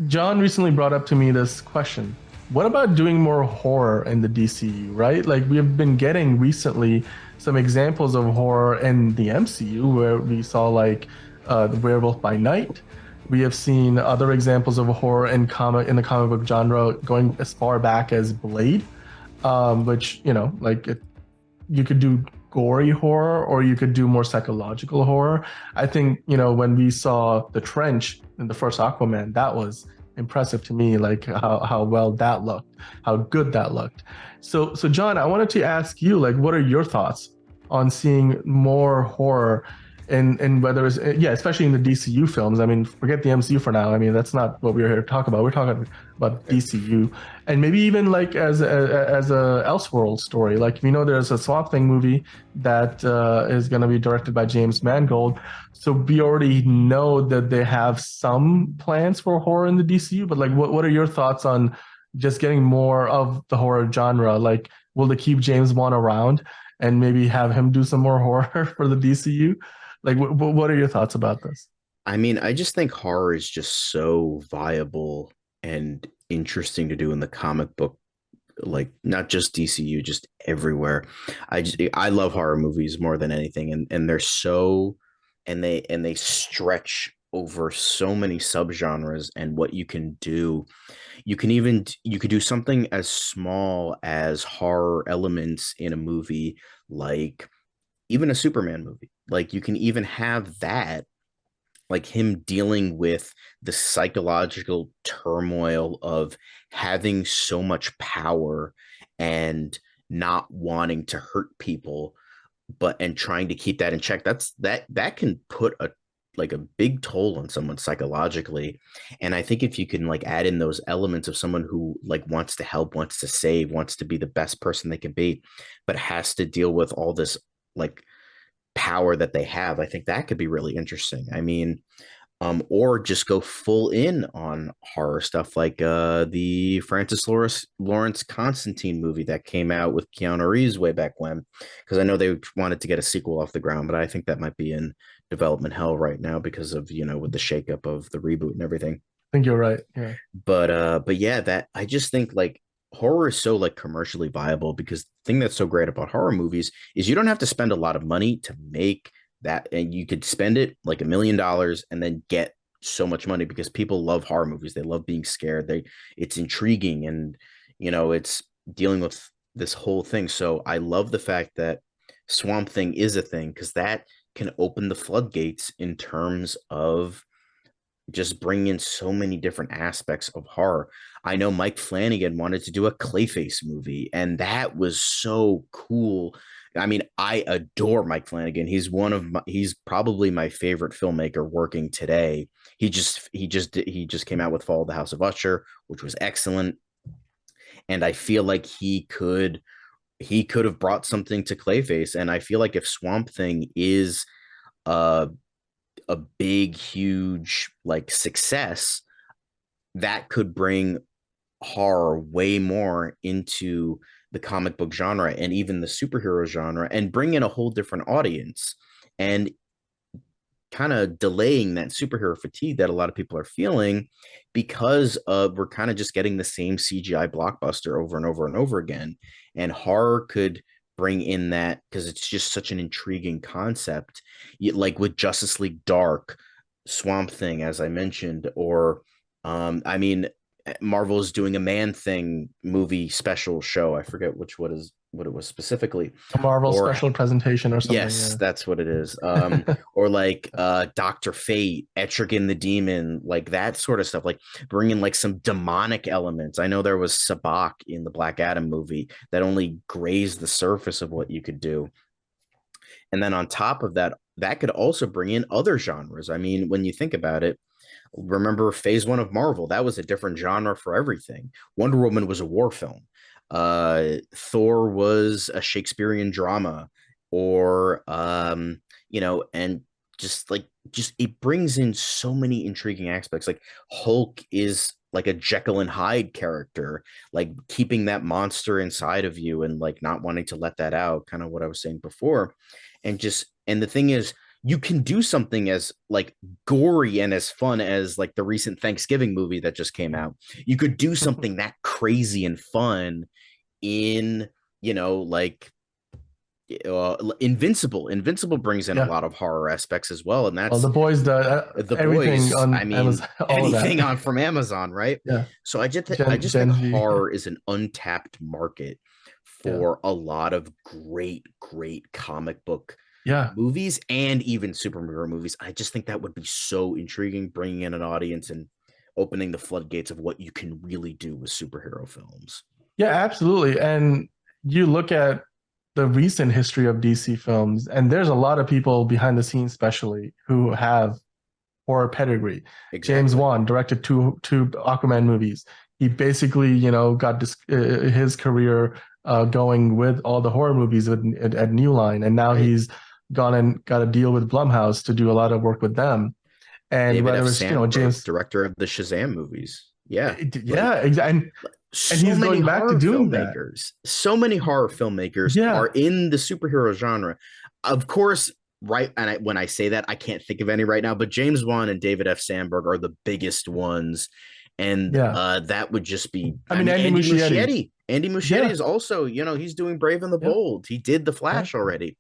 John recently brought up to me this question. What about doing more horror in the DCU, right? Like we have been getting recently some examples of horror in the MCU where we saw like the Werewolf by Night. We have seen other examples of horror in the comic book genre going as far back as Blade, which you could do gory horror or you could do more psychological horror. I think, when we saw The Trench in the first Aquaman, that was impressive to me, like how well that looked, how good that looked. So John, I wanted to ask you, like, what are your thoughts on seeing more horror and whether it's yeah, especially in the DCU films. I mean, forget the MCU for now. I mean, that's not what we're here to talk about. We're talking about DCU and maybe even like as a Elseworld story. Like we know there's a Swamp Thing movie that is going to be directed by James Mangold. So we already know that they have some plans for horror in the DCU. But like, what are your thoughts on just getting more of the horror genre? Like, will they keep James Wan around and maybe have him do some more horror for the DCU? Like, what are your thoughts about this? I mean, I just think horror is just so viable and interesting to do in the comic book, like not just DCU, just everywhere. I love horror movies more than anything, and they're so and they stretch over so many subgenres and what you can do. You could do something as small as horror elements in a movie, like even a Superman movie. Like you can even have that, like him dealing with the psychological turmoil of having so much power and not wanting to hurt people, but and trying to keep that in check. That can put a like a big toll on someone psychologically. And I think if you can like add in those elements of someone who like wants to help, wants to save, wants to be the best person they can be, but has to deal with all this like power that they have, I think that could be really interesting. I mean, or just go full in on horror stuff like the Lawrence Constantine movie that came out with Keanu Reeves way back when, because I know they wanted to get a sequel off the ground, but I think that might be in development hell right now because of with the shakeup of the reboot and everything. I think you're right. Yeah. But yeah, that I just think like horror is so like commercially viable because the thing that's so great about horror movies is you don't have to spend a lot of money to make that, and you could spend it like $1 million and then get so much money because people love horror movies. They love being scared. It's intriguing, and it's dealing with this whole thing. So I love the fact that Swamp Thing is a thing because that can open the floodgates in terms of just bring in so many different aspects of horror. I know Mike Flanagan wanted to do a Clayface movie, and that was so cool. I mean, I adore Mike Flanagan. He's probably my favorite filmmaker working today. He just came out with Fall of the House of Usher, which was excellent, and I feel like he could have brought something to Clayface, and I feel like if Swamp Thing is uh a big, huge like success, that could bring horror way more into the comic book genre and even the superhero genre and bring in a whole different audience and kind of delaying that superhero fatigue that a lot of people are feeling because we're kind of just getting the same CGI blockbuster over and over and over again. And horror could bring in that because it's just such an intriguing concept, like with Justice League Dark, Swamp Thing, as I mentioned, or I mean, Marvel is doing a Man Thing movie special show. I forget what it was specifically, A Marvel or special presentation or something. yes, that's what it is. Or like Dr. Fate, Etrigan the Demon, like that sort of stuff, like bringing like some demonic elements. I know there was Sabak in the Black Adam movie that only grazed the surface of what you could do. And then on top of that, that could also bring in other genres. I mean, when you think about it, remember phase one of Marvel, that was a different genre for everything. Wonder Woman was a war film. Thor was a Shakespearean drama, or and just it brings in so many intriguing aspects. Like Hulk is like a Jekyll and Hyde character, like keeping that monster inside of you and like not wanting to let that out, kind of what I was saying before. And the thing is, you can do something as like gory and as fun as like the recent Thanksgiving movie that just came out. You could do something that crazy and fun in, like Invincible brings in a Yeah. lot of horror aspects as well, and Well, that's the boys, the everything boys. I on mean, Amazon, all of anything on that. from Amazon, right? Yeah. So I Gen just think Gen Z. horror is an untapped market Yeah. for a lot of great comic book Yeah. movies and even superhero movies. I just think that would be so intriguing, bringing in an audience and opening the floodgates of what you can really do with superhero films. Yeah, absolutely. And you look at the recent history of DC films, and there's a lot of people behind the scenes, especially who have horror pedigree. James Exactly. Wan directed two Aquaman movies. He basically, got his career going with all the horror movies at New Line, and now Right. he's gone and got a deal with Blumhouse to do a lot of work with them. And David F. whether it's Sandberg, James, director of the Shazam movies. Yeah. yeah, exactly, and So he's many going back to horror doing that. filmmakers. So many horror filmmakers are Yeah, in the superhero genre. Of course, right. And when I say that, I can't think of any right now, but James Wan and David F. Sandberg are the biggest ones. And yeah. that would just be, I I mean, mean, Andy Andy Muschietti. Muschietti. Andy Muschietti Yeah, is also, he's doing Brave and the yeah, Bold. He did The yeah, Flash already.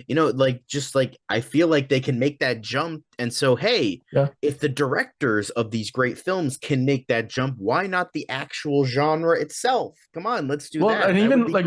Like, just like, I feel like they can make that jump. And so, hey, yeah. if the directors of these great films can make that jump, why not the actual genre itself? Come on, let's do Well, that. and That would even be great.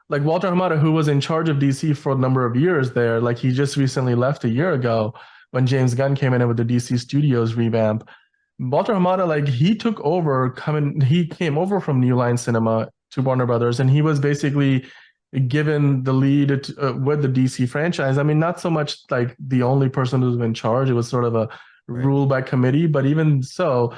Like Walter Hamada, who was in charge of DC for a number of years there, like he just recently left a year ago when James Gunn came in with the DC Studios revamp. Walter Hamada, like he came over from New Line Cinema to Warner Brothers, and he was basically given the lead with the DC franchise. I mean, not so much like the only person who's in charge. It was sort of a Right. rule by committee, but even so,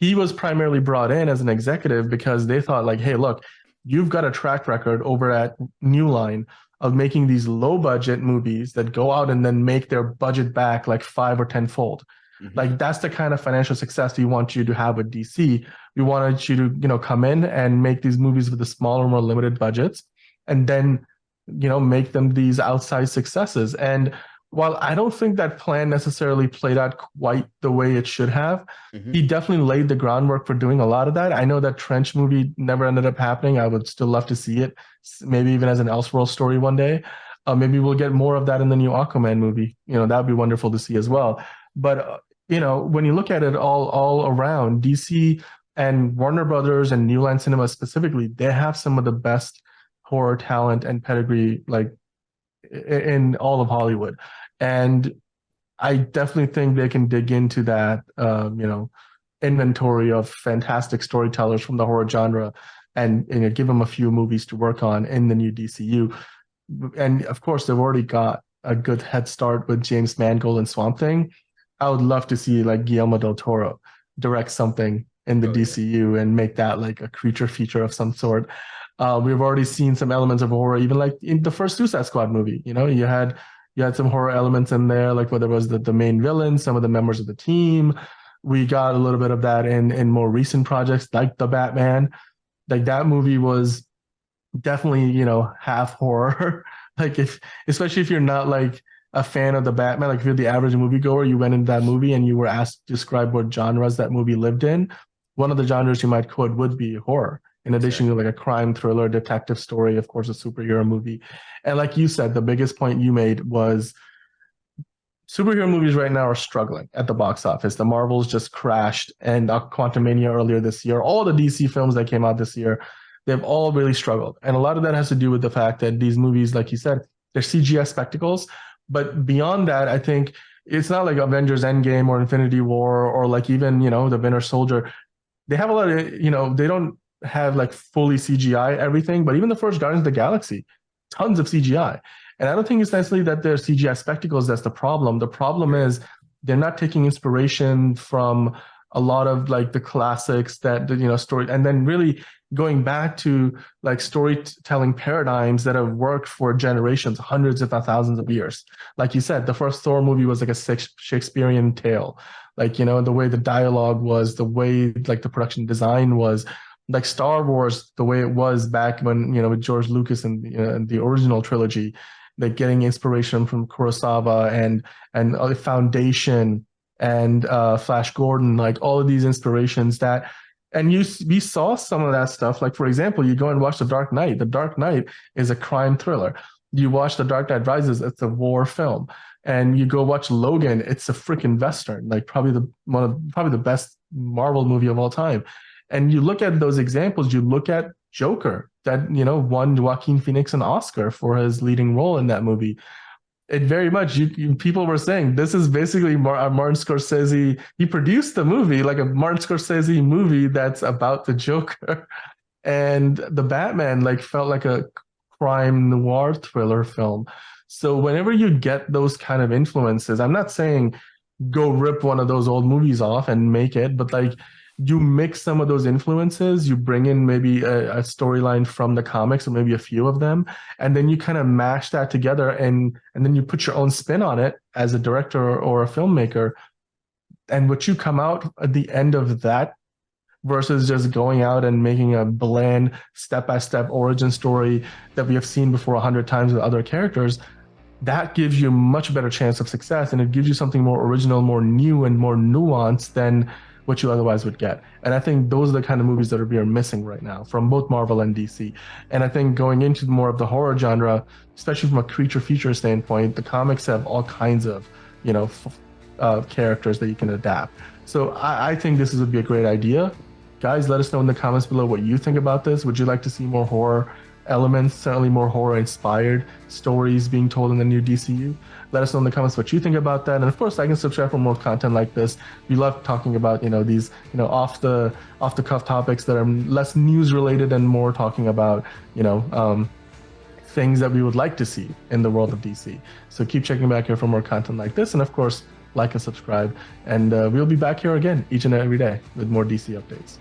he was primarily brought in as an executive because they thought like, hey, look, you've got a track record over at New Line of making these low budget movies that go out and then make their budget back like 5 or 10 fold. Mm-hmm. Like that's the kind of financial success we want you to have with DC. We wanted you to, come in and make these movies with the smaller, more limited budgets, and then, make them these outsized successes. And while I don't think that plan necessarily played out quite the way it should have, Mm-hmm. he definitely laid the groundwork for doing a lot of that. I know that Trench movie never ended up happening. I would still love to see it, maybe even as an Elseworld story one day. Maybe we'll get more of that in the new Aquaman movie. That'd be wonderful to see as well. But when you look at it all around, DC and Warner Brothers and New Line Cinema specifically, they have some of the best horror talent and pedigree like in all of Hollywood. And I definitely think they can dig into that, inventory of fantastic storytellers from the horror genre, and give them a few movies to work on in the new DCU. And of course, they've already got a good head start with James Mangold and Swamp Thing. I would love to see like Guillermo del Toro direct something in the Oh yeah. DCU and make that like a creature feature of some sort. We've already seen some elements of horror, even like in the first Suicide Squad movie. You had some horror elements in there, like whether it was the main villain, some of the members of the team. We got a little bit of that in more recent projects, like the Batman. Like that movie was definitely, half horror. Like especially if you're not like a fan of the Batman, like if you're the average moviegoer, you went into that movie and you were asked to describe what genres that movie lived in. One of the genres you might quote would be horror, in addition to like Exactly. a crime thriller, detective story, of course, a superhero movie. And like you said, the biggest point you made was superhero movies right now are struggling at the box office. The Marvels just crashed, and Quantumania earlier this year. All the DC films that came out this year, they've all really struggled, and a lot of that has to do with the fact that these movies, like you said, they're CGI spectacles. But beyond that, I think it's not like Avengers Endgame or Infinity War or like even the Winter Soldier. They have a lot of they don't have like fully CGI everything, but even the first Guardians of the Galaxy, tons of CGI. And I don't think it's necessarily that they're CGI spectacles that's the problem. The problem Right. is they're not taking inspiration from a lot of like the classics that story, and then really going back to like storytelling paradigms that have worked for generations, hundreds if not thousands of years. Like you said, the first Thor movie was like a Shakespearean tale. Like the way the dialogue was, the way like the production design was, like Star Wars, the way it was back when with George Lucas and the original trilogy. like getting inspiration from Kurosawa and Foundation and Flash Gordon, like all of these inspirations that, and we saw some of that stuff. Like for example, you go and watch The Dark Knight. The Dark Knight is a crime thriller. You watch The Dark Knight Rises, it's a war film. And you go watch Logan, it's a freaking Western, like probably the best Marvel movie of all time. And you look at those examples, you look at Joker, that won Joaquin Phoenix an Oscar for his leading role in that movie. It very much, people were saying this is basically Martin Scorsese. He produced the movie like a Martin Scorsese movie that's about the Joker, and the Batman like felt like a crime noir thriller film. So whenever you get those kind of influences, I'm not saying go rip one of those old movies off and make it, but like you mix some of those influences, you bring in maybe a storyline from the comics or maybe a few of them, and then you kind of mash that together and then you put your own spin on it as a director or a filmmaker. And what you come out at the end of that versus just going out and making a bland step-by-step origin story that we have seen before 100 times with other characters, that gives you a much better chance of success, and it gives you something more original, more new, and more nuanced than what you otherwise would get. And I think those are the kind of movies that we are missing right now from both Marvel and DC. And I think going into more of the horror genre, especially from a creature feature standpoint, the comics have all kinds of, characters that you can adapt. So I think this would be a great idea. Guys, let us know in the comments below what you think about this. Would you like to see more horror elements, certainly more horror-inspired stories being told in the new DCU? Let us know in the comments what you think about that. And of course, I can subscribe for more content like this. We love talking about, these, off the cuff topics that are less news related and more talking about, things that we would like to see in the world of DC. So keep checking back here for more content like this. And of course, like and subscribe. And we'll be back here again each and every day with more DC updates.